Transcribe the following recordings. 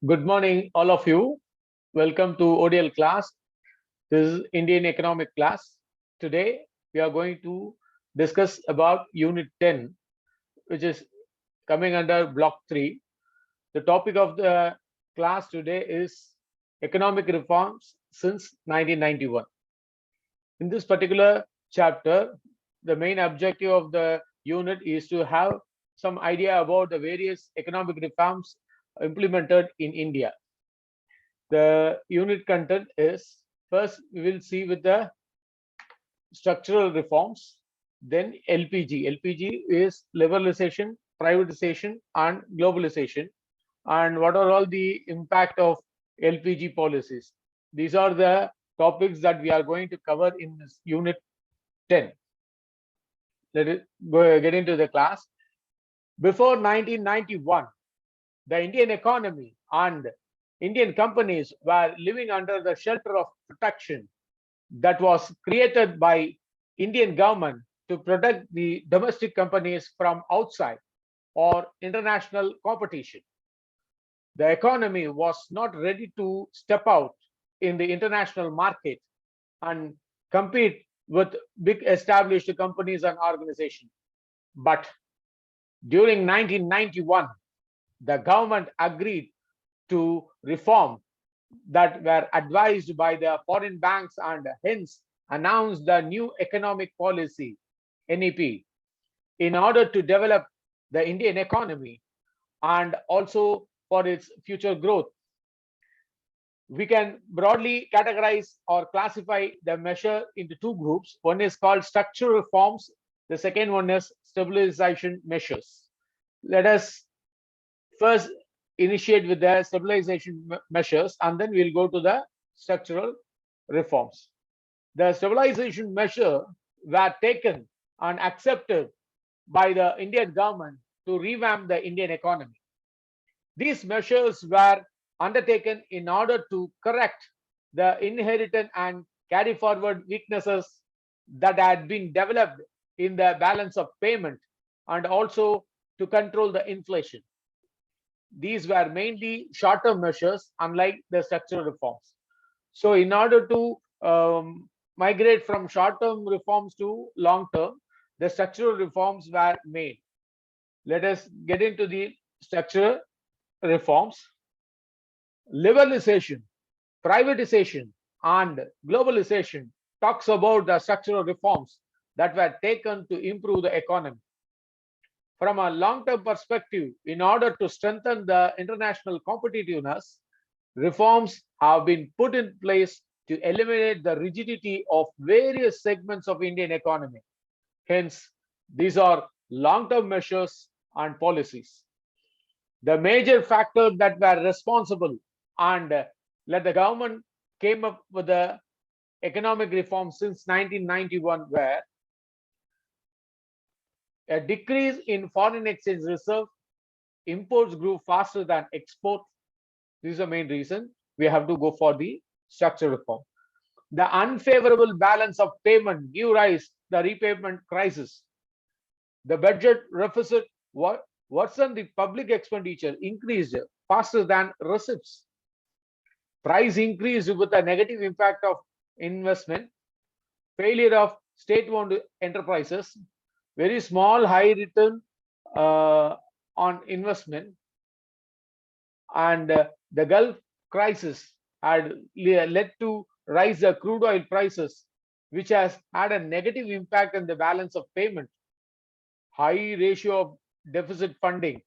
Good morning, all of you. Welcome to ODL class. This is Indian economic class. Today, we are going to discuss about Unit 10, which is coming under Block 3. The topic of the class today is economic reforms since 1991. In this particular chapter, the main objective of the unit is to have some idea about the various economic reforms implemented in India. The unit content is first we will see with the structural reforms, then LPG. LPG is liberalization, privatization, and globalization. And what are all the impact of LPG policies? These are the topics that we are going to cover in this unit 10. Let us get into the class. Before 1991, the Indian economy and Indian companies were living under the shelter of protection that was created by Indian government to protect the domestic companies from outside or international competition. The economy was not ready to step out in the international market and compete with big established companies and organizations. But during 1991, the government agreed to reform that were advised by the foreign banks and hence announced the new economic policy NEP in order to develop the Indian economy and also for its future growth. We can broadly categorize or classify the measure into two groups. One is called structural reforms. The second one is stabilization measures. Let us first initiate with the stabilization measures and then we'll go to the structural reforms. The stabilization measure were taken and accepted by the Indian government to revamp the Indian economy. These measures were undertaken in order to correct the inherited and carry forward weaknesses that had been developed in the balance of payment and also to control the inflation. These were mainly short-term measures, unlike the structural reforms. So, in order to migrate from short-term reforms to long-term, the structural reforms were made. Let us get into the structural reforms. Liberalization, privatization, and globalization talks about the structural reforms that were taken to improve the economy. From a long-term perspective, in order to strengthen the international competitiveness, reforms have been put in place to eliminate the rigidity of various segments of Indian economy. Hence, these are long-term measures and policies. The major factors that were responsible and let the government came up with the economic reforms since 1991 were a decrease in foreign exchange reserve, imports grew faster than export. This is the main reason we have to go for the structural reform. The unfavorable balance of payment gave rise to the repayment crisis. The budget deficit worsened, the public expenditure increased faster than receipts. Price increased with a negative impact of investment, failure of state-owned enterprises, very small high return on investment, and the Gulf crisis had led to rise the crude oil prices, which has had a negative impact on the balance of payment, high ratio of deficit funding,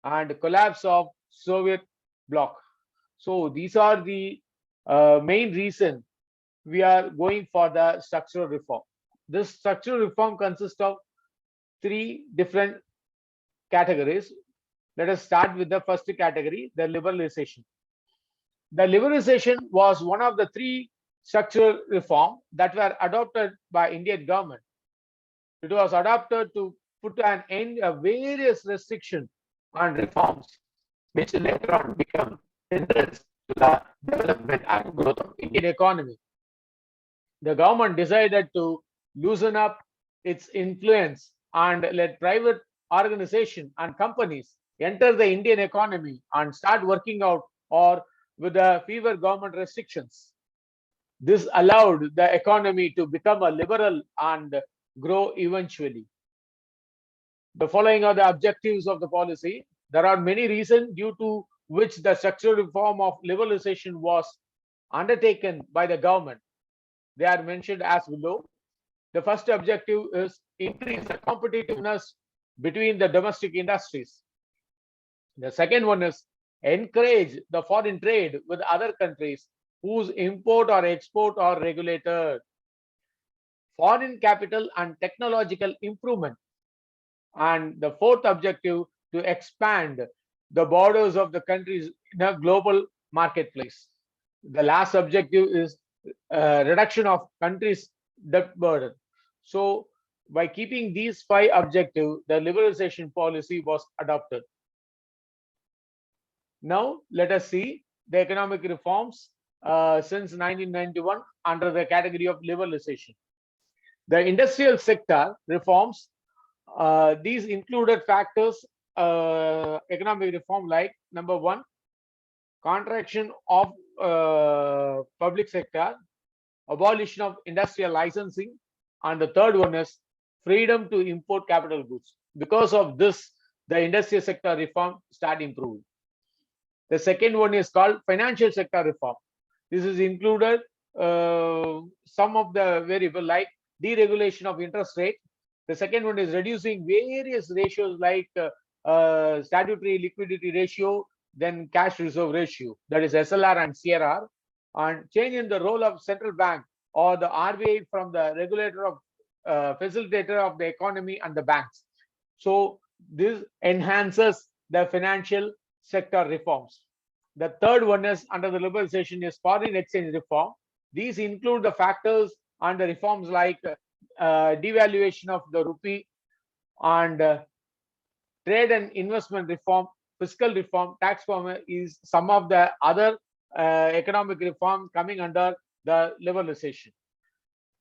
and collapse of Soviet bloc. So these are the main reason we are going for the structural reform. This structural reform consists of three different categories. Let us start with the first category, the liberalization. The liberalization was one of the three structural reforms that were adopted by Indian government. It was adopted to put an end to various restrictions and reforms, which later on become hindrance to the development and growth of Indian economy. The government decided to loosen up its influence and let private organizations and companies enter the Indian economy and start working out or with the fewer government restrictions. This allowed the economy to become a liberal and grow eventually. The following are the objectives of the policy. There are many reasons due to which the structural reform of liberalization was undertaken by the government. They are mentioned as below. The first objective is increase the competitiveness between the domestic industries. The second one is encourage the foreign trade with other countries whose import or export are regulated. Foreign capital and technological improvement. And the fourth objective, to expand the borders of the countries in a global marketplace. The last objective is reduction of countries' debt burden. So, by keeping these five objectives, the liberalization policy was adopted. Now, let us see the economic reforms since 1991 under the category of liberalization. The industrial sector reforms, these included factors, economic reform like number one, contraction of public sector, abolition of industrial licensing, and the third one is freedom to import capital goods. Because of this, the industrial sector reform started improving. The second one is called financial sector reform. This is included some of the variable like deregulation of interest rate. The second one is reducing various ratios like statutory liquidity ratio, then cash reserve ratio, that is SLR and CRR, and changing the role of central bank or the RBI from the regulator of facilitator of the economy and the banks. So this enhances the financial sector reforms. The third one is under the liberalization is foreign exchange reform. These include the factors and the reforms like devaluation of the rupee and trade and investment reform, fiscal reform, tax reform is some of the other economic reform coming under the liberalization.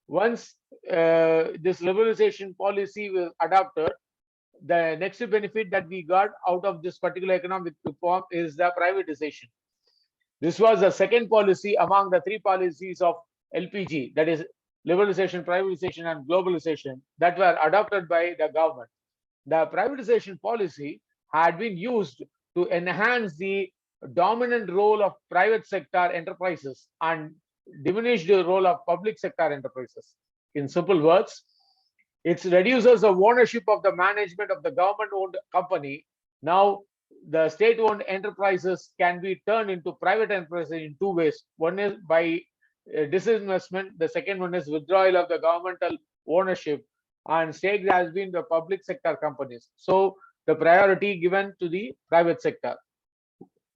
Once this liberalization policy was adopted, the next benefit that we got out of this particular economic reform is the privatization. This was the second policy among the three policies of LPG, that is liberalization, privatization, and globalization, that were adopted by the government. The privatization policy had been used to enhance the dominant role of private sector enterprises and diminish the role of public sector enterprises. In simple words, it reduces the ownership of the management of the government-owned company. Now, the state-owned enterprises can be turned into private enterprises in two ways. One is by disinvestment. The second one is withdrawal of the governmental ownership, and stake has been the public sector companies. So, the priority given to the private sector.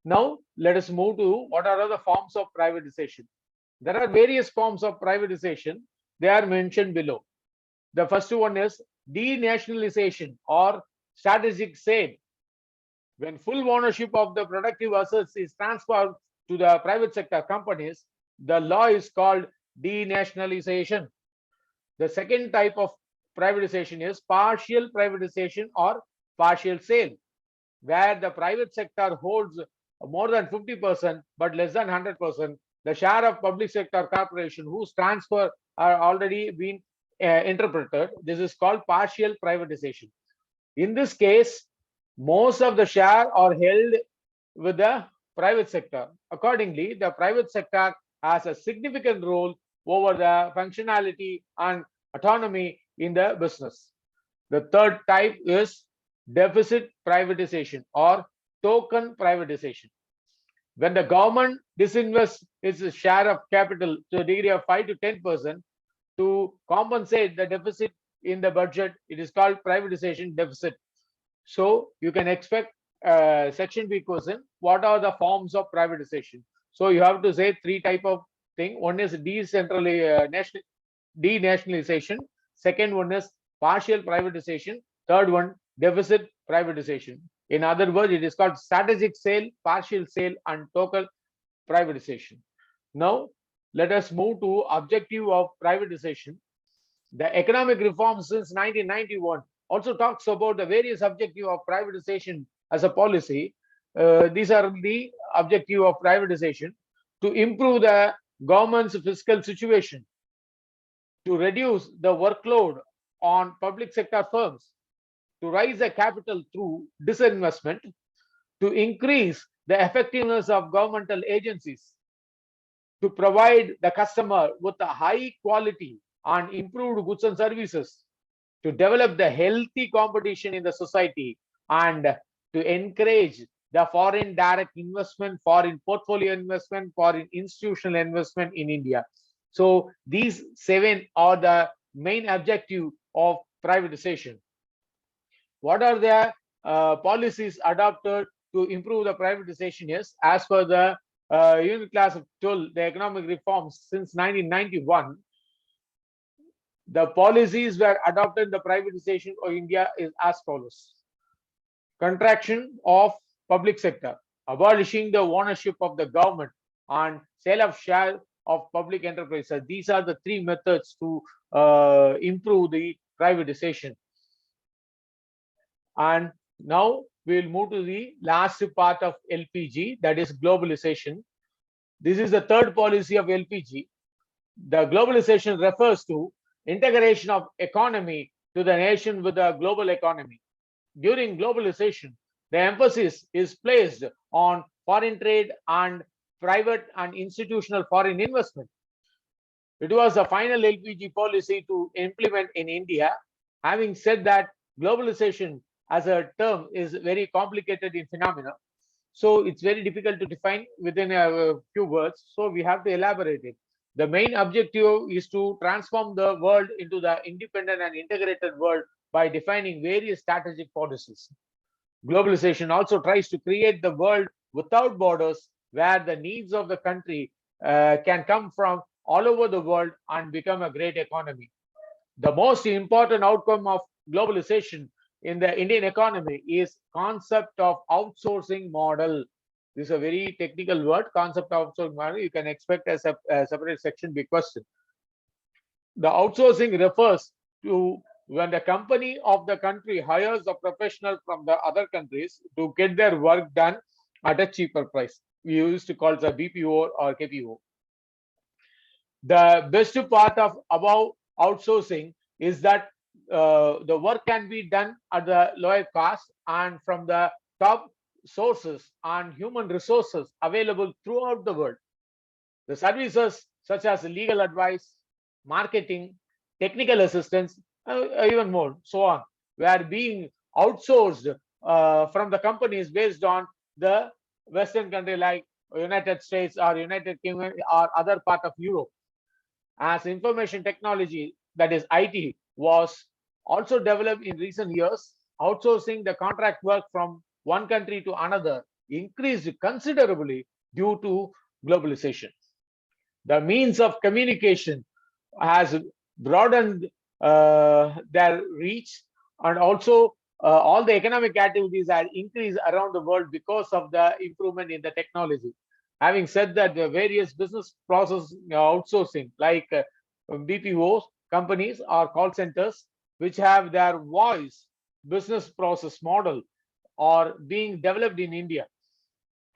Now, let us move to what are the forms of privatization. There are various forms of privatization. They are mentioned below. The first one is denationalization or strategic sale. When full ownership of the productive assets is transferred to the private sector companies, the law is called denationalization. The second type of privatization is partial privatization or partial sale, where the private sector holds more than 50% but less than 100%. The share of public sector corporation whose transfer are already been interpreted. This is called partial privatization. In this case, most of the share are held with the private sector. Accordingly, the private sector has a significant role over the functionality and autonomy in the business. The third type is deficit privatization or token privatization. When the government disinvests its share of capital to a degree of 5 to 10% to compensate the deficit in the budget, it is called privatization deficit. So you can expect section B question, what are the forms of privatization? So you have to say three type of thing. One is denationalization. Second one is partial privatization. Third one, deficit privatization. In other words, it is called strategic sale, partial sale, and total privatization. Now, let us move to objective of privatization. The economic reform since 1991 also talks about the various objectives of privatization as a policy. These are the objective of privatization: to improve the government's fiscal situation, to reduce the workload on public sector firms, to raise the capital through disinvestment, to increase the effectiveness of governmental agencies, to provide the customer with a high quality and improved goods and services, to develop the healthy competition in the society, and to encourage the foreign direct investment, foreign portfolio investment, foreign institutional investment in India. So these seven are the main objective of privatization. What are the policies adopted to improve the privatization? Yes, as per the unit class of 12, the economic reforms since 1991, the policies were adopted in the privatization of India is as follows: contraction of public sector, abolishing the ownership of the government, and sale of share of public enterprises. These are the three methods to improve the privatization. And now we will move to the last part of LPG, that is globalization. This is the third policy of LPG. The globalization refers to integration of economy to the nation with the global economy. During globalization, the emphasis is placed on foreign trade and private and institutional foreign investment. It was the final LPG policy to implement in India. Having said that, globalization as a term is very complicated in phenomena. So it's very difficult to define within a few words. So we have to elaborate it. The main objective is to transform the world into the independent and integrated world by defining various strategic policies. Globalization also tries to create the world without borders, where the needs of the country can come from all over the world and become a great economy. The most important outcome of globalization in the Indian economy is concept of outsourcing model. This is a very technical word, concept of outsourcing model. You can expect a separate section be question. The outsourcing refers to when the company of the country hires a professional from the other countries to get their work done at a cheaper price. We used to call it a BPO or KPO. The best part of above outsourcing is that the work can be done at the lower cost and from the top sources and human resources available throughout the world. The services such as legal advice, marketing, technical assistance, even more, so on, were being outsourced from the companies based on the Western country like United States or United Kingdom or other part of Europe. As information technology, that is IT, was also developed in recent years, outsourcing the contract work from one country to another increased considerably due to globalization. The means of communication has broadened their reach, and also all the economic activities are increased around the world because of the improvement in the technology. Having said that, the various business process outsourcing like BPOs, companies or call centers, which have their voice business process model, are being developed in India.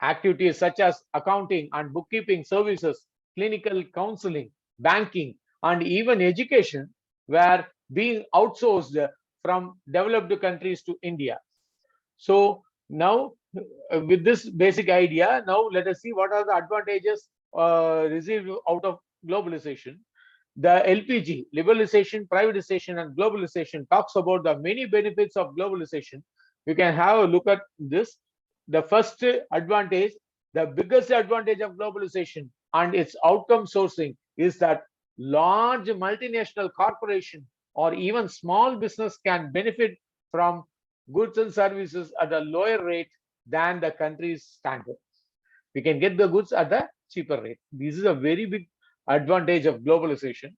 Activities such as accounting and bookkeeping services, clinical counseling, banking, and even education were being outsourced from developed countries to India. So now, with this basic idea, now let us see what are the advantages received out of globalization. The LPG, liberalization, privatization, and globalization talks about the many benefits of globalization. You can have a look at this. The first advantage, the biggest advantage of globalization and its outcome sourcing is that large multinational corporation or even small business can benefit from goods and services at a lower rate than the country's standard. We can get the goods at a cheaper rate. This is a very big advantage of globalization.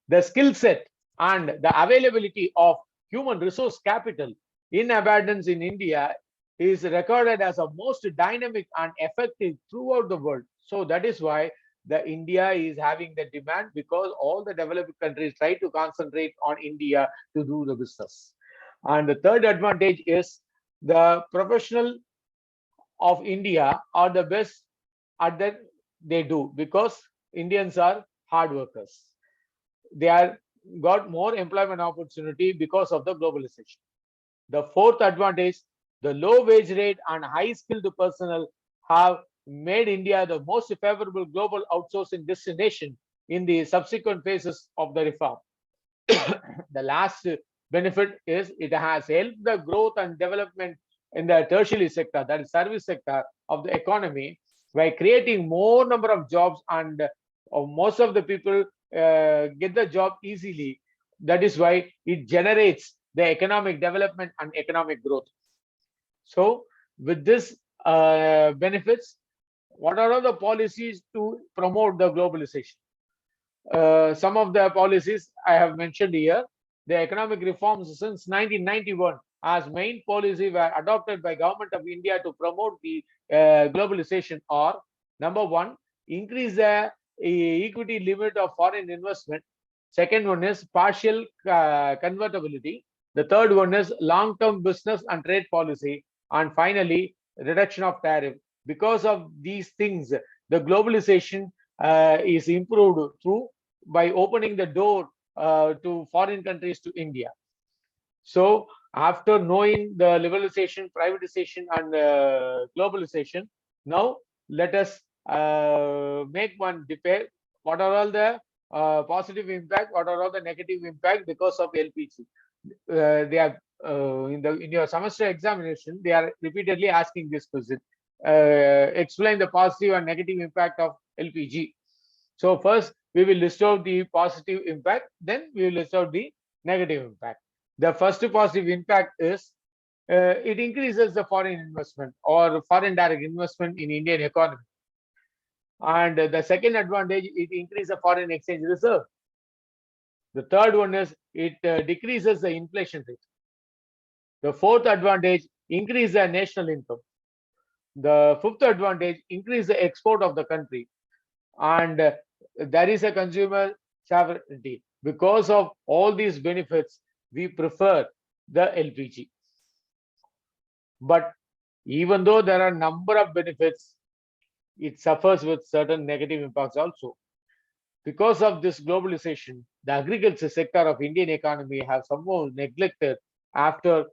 The skill set and the availability of human resource capital in abundance in India is recorded as a most dynamic and effective throughout the world. So that is why the India is having the demand, because all the developed countries try to concentrate on India to do the business. And the third advantage is the professional of India are the best at that they do, because Indians are hard workers. They are got more employment opportunity because of the globalization. The fourth advantage, the low wage rate and high skilled personnel have made India the most favorable global outsourcing destination in the subsequent phases of the reform. The last benefit is it has helped the growth and development in the tertiary sector, that is service sector of the economy, by creating more number of jobs, and most of the people get the job easily. That is why it generates the economic development and economic growth. So with this benefits, what are all the policies to promote the globalization? Some of the policies I have mentioned here. The economic reforms since 1991 as main policy were adopted by Government of India to promote the globalization are: number one, increase the equity limit of foreign investment. Second one is partial convertibility. The third one is long-term business and trade policy. And finally, reduction of tariff. Because of these things, the globalization is improved through by opening the door to foreign countries to India. So after knowing the liberalization, privatization, and globalization, now let us make one debate. What are all the positive impact? What are all the negative impact because of LPG? They are in your semester examination. They are repeatedly asking this question. Explain the positive and negative impact of LPG. So first we will list out the positive impact, then we will list out the negative impact. The first positive impact is it increases the foreign investment or foreign direct investment in Indian economy. And the second advantage, it increases the foreign exchange reserve. The third one is it decreases the inflation rate. The fourth advantage, increase the national income. The fifth advantage, increase the export of the country. And there is a consumer sovereignty. Because of all these benefits, we prefer the LPG. But even though there are a number of benefits, it suffers with certain negative impacts also. Because of this globalization, the agriculture sector of Indian economy has somehow neglected after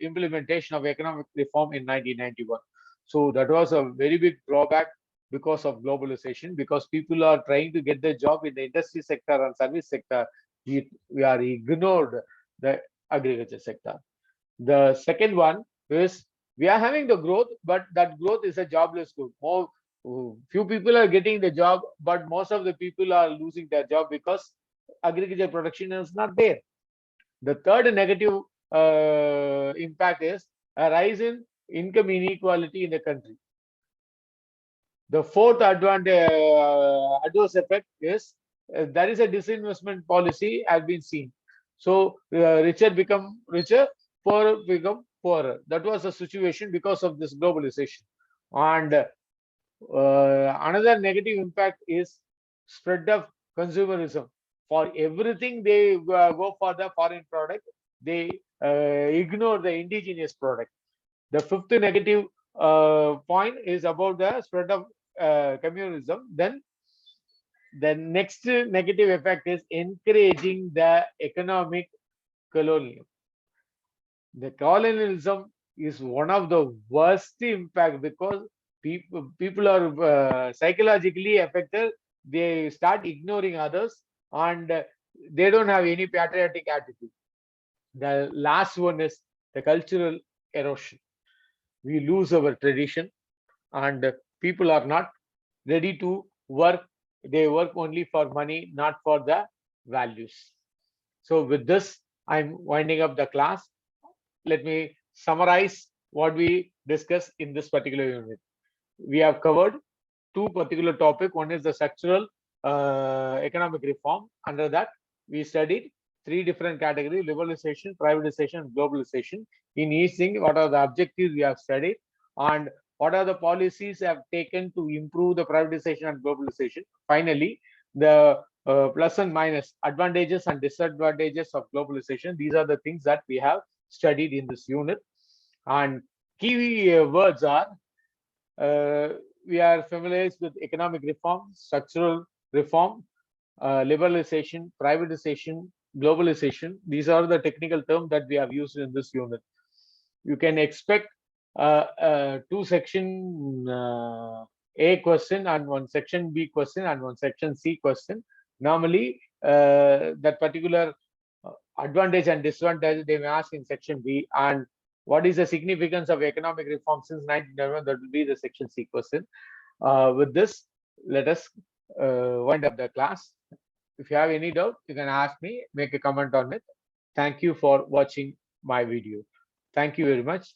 implementation of economic reform in 1991. So that was a very big drawback because of globalization, because people are trying to get the job in the industry sector and service sector. We are ignored the agriculture sector. The second one is we are having the growth, but that growth is a jobless growth. More few people are getting the job, but most of the people are losing their job because agriculture production is not there. The third negative impact is a rise in income inequality in the country. The fourth adverse effect is there is a disinvestment policy has been seen. So richer become richer, poorer become poorer. That was the situation because of this globalization. And another negative impact is spread of consumerism. For everything they go for the foreign product, they ignore the indigenous product. The fifth negative point is about the spread of communism. Then the next negative effect is encouraging the economic colonialism. The colonialism is one of the worst impact because people are psychologically affected. They start ignoring others, and they don't have any patriotic attitude. The last one is the cultural erosion. We lose our tradition, and people are not ready to work. They work only for money, not for the values. So with this, I'm winding up the class. Let me summarize what we discussed in this particular unit. We have covered two particular topics. One is the structural economic reform. Under that, we studied three different categories: liberalization, privatization, and globalization. In each thing, what are the objectives we have studied, and what are the policies have taken to improve the privatization and globalization. Finally, the plus and minus, advantages and disadvantages of globalization. These are the things that we have studied in this unit. And key words are we are familiar with economic reform, structural reform, liberalization, privatization, globalization. These are the technical terms that we have used in this unit. You can expect two section A question and one section B question and one section C question. Normally, that particular advantage and disadvantage they may ask in section B, and what is the significance of economic reform since 1911? That will be the section C question. With this, let us wind up the class. If you have any doubt, you can ask me, make a comment on it. Thank you for watching my video. Thank you very much.